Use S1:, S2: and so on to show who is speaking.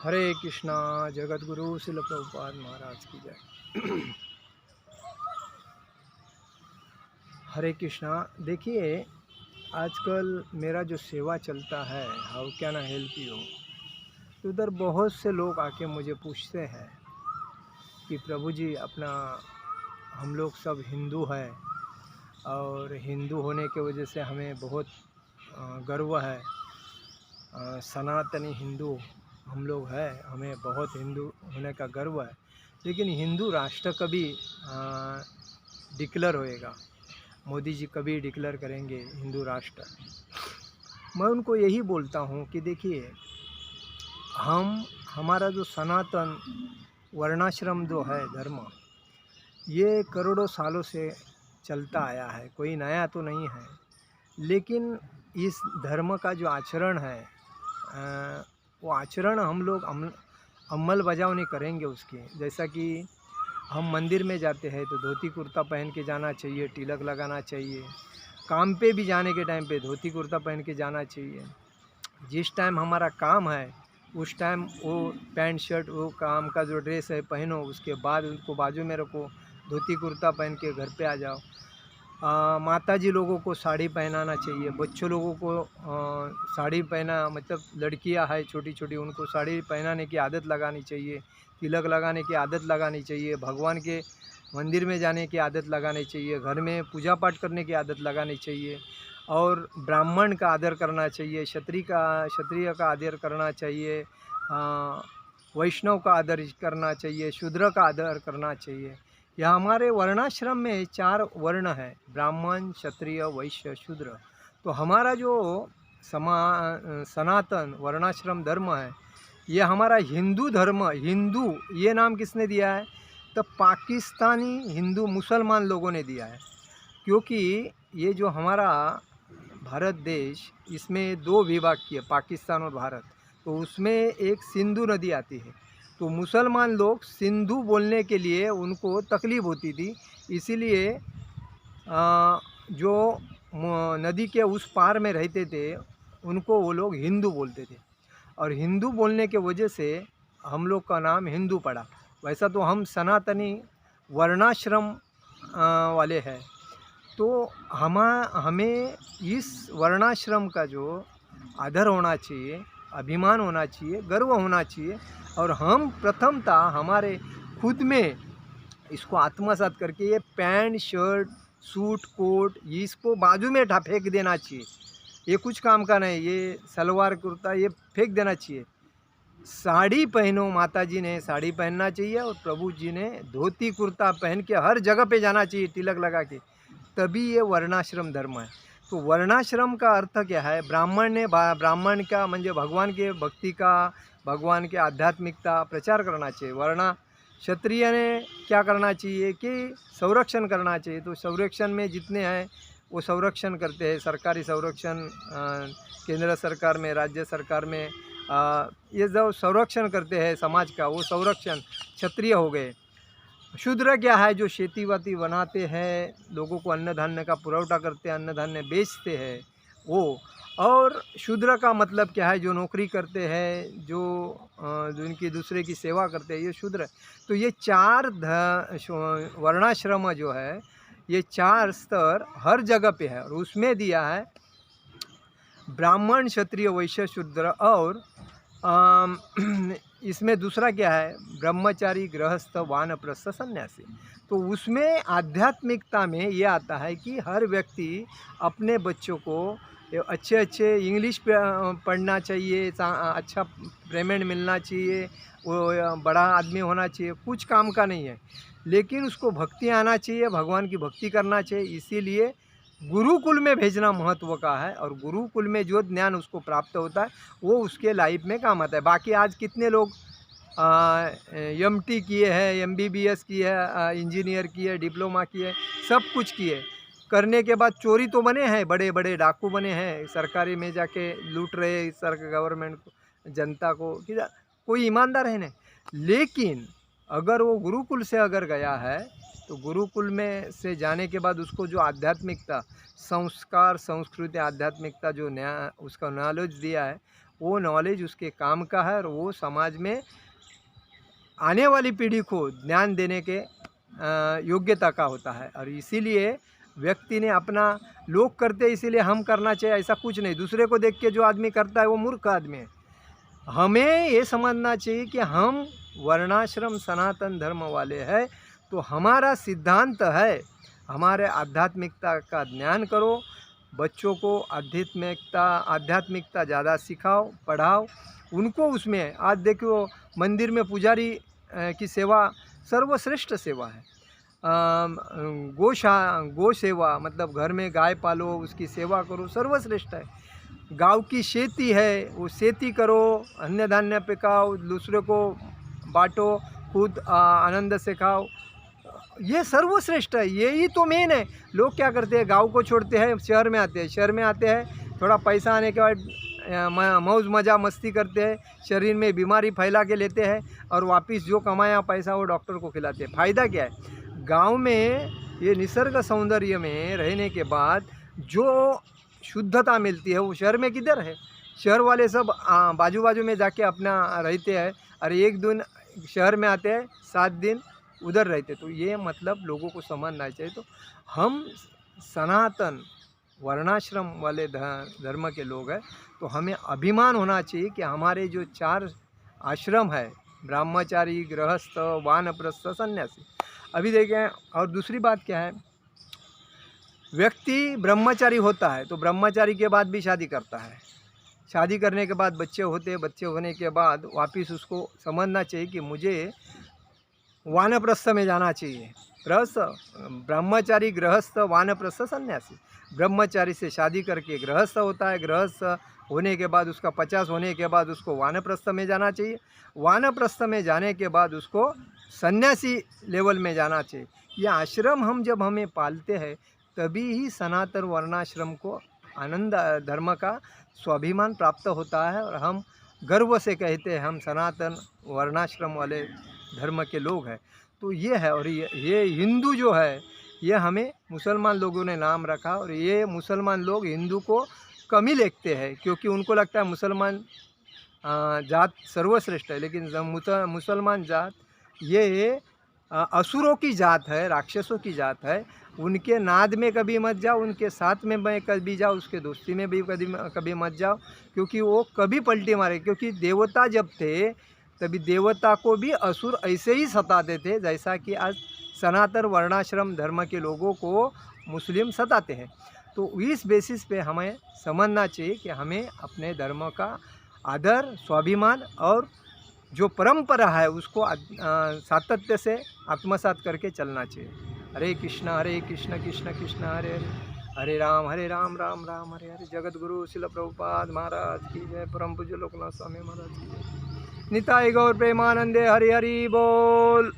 S1: हरे कृष्णा। जगत गुरु शिल प्रभुपाद महाराज की जय। हरे कृष्णा। देखिए, आजकल मेरा जो सेवा चलता है, how can I help you, तो उधर बहुत से लोग आके मुझे पूछते हैं कि प्रभु जी अपना, हम लोग सब हिंदू हैं और हिंदू होने के वजह से हमें बहुत गर्व है। सनातनी हिंदू हम लोग हैं, हमें बहुत हिंदू होने का गर्व है, लेकिन हिंदू राष्ट्र कभी डिक्लेयर होएगा, मोदी जी कभी डिक्लेयर करेंगे हिंदू राष्ट्र। मैं उनको यही बोलता हूँ कि देखिए, हमारा जो सनातन वर्णाश्रम जो है धर्म, ये करोड़ों सालों से चलता आया है, कोई नया तो नहीं है। लेकिन इस धर्म का जो आचरण है, वो आचरण हम लोग अमल बजावनी करेंगे उसकी। जैसा कि हम मंदिर में जाते हैं तो धोती कुर्ता पहन के जाना चाहिए, तिलक लगाना चाहिए। काम पे भी जाने के टाइम पे धोती कुर्ता पहन के जाना चाहिए। जिस टाइम हमारा काम है उस टाइम वो पैंट शर्ट, वो काम का जो ड्रेस है पहनो, उसके बाद उनको बाजू में रखो, धोती कुर्ता पहन के घर पे आ जाओ। माता जी लोगों को साड़ी पहनाना चाहिए, बच्चों लोगों को साड़ी पहना, मतलब लड़कियां है छोटी छोटी, उनको साड़ी पहनाने की आदत लगानी चाहिए, तिलक लगाने की आदत लगानी चाहिए, भगवान के मंदिर में जाने की आदत लगानी चाहिए, घर में पूजा पाठ करने की आदत लगानी चाहिए, और ब्राह्मण का आदर करना चाहिए, क्षत्रिय का आदर करना चाहिए, वैष्णव का आदर करना चाहिए, शूद्र का आदर करना चाहिए। यह हमारे वर्णाश्रम में 4 वर्ण है, ब्राह्मण, क्षत्रिय, वैश्य, शूद्र। तो हमारा जो सनातन वर्णाश्रम धर्म है, ये हमारा हिंदू धर्म, हिंदू ये नाम किसने दिया है? तो पाकिस्तानी हिंदू मुसलमान लोगों ने दिया है। क्योंकि ये जो हमारा भारत देश, इसमें 2 विभाग किए, पाकिस्तान और भारत। तो उसमें एक सिंधु नदी आती है, तो मुसलमान लोग सिंधु बोलने के लिए उनको तकलीफ़ होती थी, इसीलिए जो नदी के उस पार में रहते थे उनको वो लोग हिंदू बोलते थे, और हिंदू बोलने के वजह से हम लोग का नाम हिंदू पड़ा। वैसा तो हम सनातनी वर्णाश्रम वाले हैं। तो हमें इस वर्णाश्रम का जो आदर होना चाहिए, अभिमान होना चाहिए, गर्व होना चाहिए, और हम प्रथमतः हमारे खुद में इसको आत्मसात करके ये पैंट शर्ट सूट कोट इसको बाजू में फेंक देना चाहिए। ये कुछ काम का नहीं, ये सलवार कुर्ता ये फेंक देना चाहिए। साड़ी पहनो, माता जी ने साड़ी पहनना चाहिए, और प्रभु जी ने धोती कुर्ता पहन के हर जगह पे जाना चाहिए तिलक लगा के, तभी ये वर्णाश्रम धर्म है। तो वर्णाश्रम का अर्थ क्या है? ब्राह्मण का म्हणजे भगवान के भक्ति का, भगवान के आध्यात्मिकता प्रचार करना चाहिए। क्षत्रिय ने क्या करना चाहिए कि संरक्षण करना चाहिए। तो संरक्षण में जितने हैं वो संरक्षण करते हैं, सरकारी संरक्षण, केंद्र सरकार में, राज्य सरकार में, ये जो संरक्षण करते हैं समाज का, वो संरक्षण क्षत्रिय हो गए। शूद्र क्या है? जो खेती बाती बनाते हैं, लोगों को अन्न धान्य का पुरवठा करते हैं, अन्न धान्य बेचते हैं वो। और शूद्र का मतलब क्या है? जो नौकरी करते हैं, जो इनकी दूसरे की सेवा करते हैं, ये शूद्र। तो ये 4 वर्णाश्रम जो है, ये 4 स्तर हर जगह पे है, और उसमें दिया है ब्राह्मण, क्षत्रिय, वैश्य, शूद्र। और इसमें दूसरा क्या है? ब्रह्मचारी, गृहस्थ, वानप्रस्थ, सन्यासी। तो उसमें आध्यात्मिकता में ये आता है कि हर व्यक्ति अपने बच्चों को अच्छे इंग्लिश पढ़ना चाहिए, अच्छा पेमेंट मिलना चाहिए, वो बड़ा आदमी होना चाहिए, कुछ काम का नहीं है, लेकिन उसको भक्ति आना चाहिए, भगवान की भक्ति करना चाहिए। इसीलिए गुरुकुल में भेजना महत्व का है, और गुरुकुल में जो ज्ञान उसको प्राप्त होता है वो उसके लाइफ में काम आता है। बाकी आज कितने लोग MT किए हैं, MBBS किए है, इंजीनियर किए, डिप्लोमा किए, सब कुछ किए, करने के बाद चोरी तो बने हैं, बड़े बड़े डाकू बने हैं, सरकारी में जाके लूट रहे गवर्नमेंट को, जनता को, कि कोई ईमानदार है नहीं। लेकिन अगर वो गुरुकुल से अगर गया है, तो गुरुकुल में से जाने के बाद उसको जो आध्यात्मिकता, संस्कार, संस्कृति, आध्यात्मिकता जो उसका नॉलेज दिया है, वो नॉलेज उसके काम का है और वो समाज में आने वाली पीढ़ी को ज्ञान देने के योग्यता का होता है। और इसीलिए व्यक्ति ने अपना, लोग करते इसीलिए हम करना चाहिए ऐसा कुछ नहीं। दूसरे को देख के जो आदमी करता है वो मूर्ख आदमी है। हमें ये समझना चाहिए कि हम वर्णाश्रम सनातन धर्म वाले हैं, तो हमारा सिद्धांत है हमारे आध्यात्मिकता का ज्ञान करो, बच्चों को आध्यात्मिकता ज़्यादा सिखाओ, पढ़ाओ उनको। उसमें आज देखो मंदिर में पुजारी की सेवा सर्वश्रेष्ठ सेवा है। गो सेवा मतलब घर में गाय पालो, उसकी सेवा करो, सर्वश्रेष्ठ है। गाँव की खेती है, वो खेती करो, अन्न धान्य पकाओ, दूसरे को बांटो, खुद आनंद से खाओ, ये सर्वश्रेष्ठ है। यही तो मेन है। लोग क्या करते हैं, गाँव को छोड़ते हैं, शहर में आते हैं। शहर में आते हैं, थोड़ा पैसा आने के बाद मौज मजा मस्ती करते हैं, शरीर में बीमारी फैला के लेते हैं और वापस जो कमाया पैसा वो डॉक्टर को खिलाते हैं। फ़ायदा क्या है? गांव में ये निसर्ग सौंदर्य में रहने के बाद जो शुद्धता मिलती है वो शहर में किधर है? शहर वाले सब बाजू बाजू में जाके अपना रहते हैं और एक दिन शहर में आते हैं, 7 दिन उधर रहते। तो ये मतलब लोगों को समझना चाहिए। तो हम सनातन वर्णाश्रम वाले धर्म के लोग हैं, तो हमें अभिमान होना चाहिए कि हमारे जो 4 आश्रम है, ब्रह्मचारी, गृहस्थ, वानप्रस्थ, सन्यासी। अभी देखें, और दूसरी बात क्या है, व्यक्ति ब्रह्मचारी होता है तो ब्रह्मचारी के बाद भी शादी करता है। शादी करने के बाद बच्चे होते हैं, बच्चे होने के बाद वापस उसको समझना चाहिए कि मुझे वानप्रस्थ में जाना चाहिए। गृहस्थ, ब्रह्मचारी, गृहस्थ, वानप्रस्थ, सन्यासी। ब्रह्मचारी से शादी करके गृहस्थ होता है, गृहस्थ होने के बाद उसका 50 होने के बाद उसको वानप्रस्थ में जाना चाहिए। वानप्रस्थ में जाने के बाद उसको सन्यासी लेवल में जाना चाहिए। ये आश्रम हम जब हमें पालते हैं तभी ही सनातन वर्णाश्रम को आनंद धर्म का स्वाभिमान प्राप्त होता है और हम गर्व से कहते हैं हम सनातन वर्णाश्रम वाले धर्म के लोग हैं। तो ये है। और ये हिंदू जो है ये हमें मुसलमान लोगों ने नाम रखा, और ये मुसलमान लोग हिंदू को कम ही देखते हैं क्योंकि उनको लगता है मुसलमान जात सर्वश्रेष्ठ है। लेकिन मुसलमान जात ये असुरों की जात है, राक्षसों की जात है। उनके नाद में कभी मत जाओ, उनके साथ में कभी जाओ, उसके दोस्ती में भी कभी मत जाओ, क्योंकि वो कभी पलटी मारे। क्योंकि देवता जब थे तभी देवता को भी असुर ऐसे ही सताते थे जैसा कि आज सनातन वर्णाश्रम धर्म के लोगों को मुस्लिम सताते हैं। तो इस बेसिस पे हमें समझना चाहिए कि हमें अपने धर्म का आदर, स्वाभिमान और जो परंपरा है उसको सातत्य से आत्मसात करके चलना चाहिए। हरे कृष्ण कृष्ण कृष्ण हरे हरे, हरे राम राम राम हरे हरे। जगत गुरु शिल प्रभुपाद महाराज की जय। परम पूज्य लोकनाथ स्वामी महाराज की जय। निताई गौर प्रेमानंदे हरि हरि बोल।